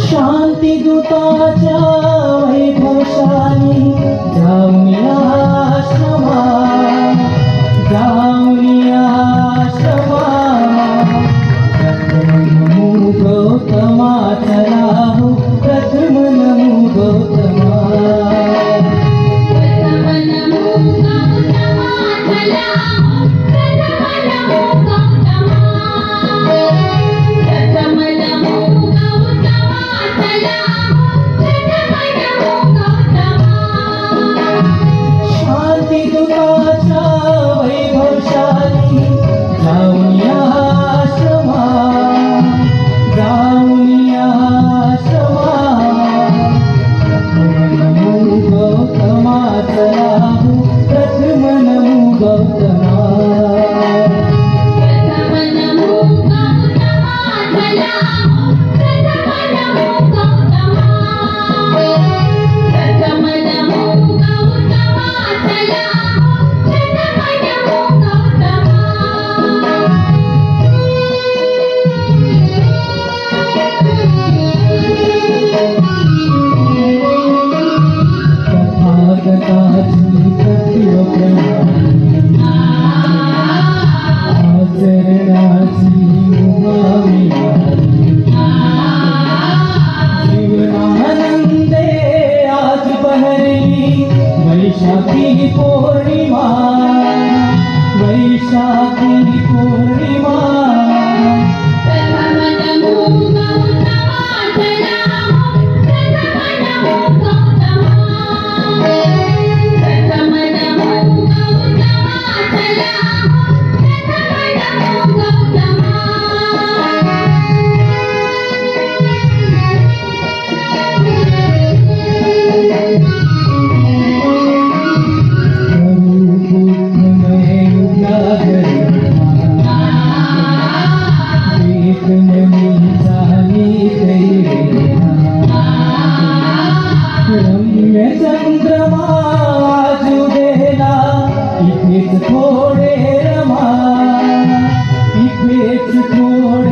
शांतिदूताच्या वैभवशाली जाऊन आश्रमा, जाऊन आश्रमा, प्रथम नमो गौतमा, चला हो प्रथम नमो गौतमा, प्रथम नमो गौतमा, चला हो प्रथम नमो गौतमा, प्रथम नमो गौतमा, चला हो प्रथम नमो गौतमा, शांतिदूताच्या वैभवशाली जाऊन आश्रमा, जाऊन आश्रमा, प्रथम नमो गौतमा, चला हो प्रथम नमो गौतमा, प्रथम नमो गौतमा, चला हो प्रथम नमो गौतमा, प्रथम नमो गौतमा, चला हो प्रथम नमो गौतमा. तथागताची तत्वप्रणाली, आचरणाची मुभावी वारी, जीवनानंदे आज बहरली वैशाखी पौर्णिमा, वैशाखी पौर्णिमा, प्रथम नमो गौतमा, चला हो प्रथम नमो गौतमा, प्रथम नमो गौतमा, चला हो प्रथम नमो गौतमा. स्वरूपमय उजागरणा, वेदमयी झाली दैवेना, रम्य चंद्रमा आज उदेला, इथेच थोडे रमा, इथेच थोडे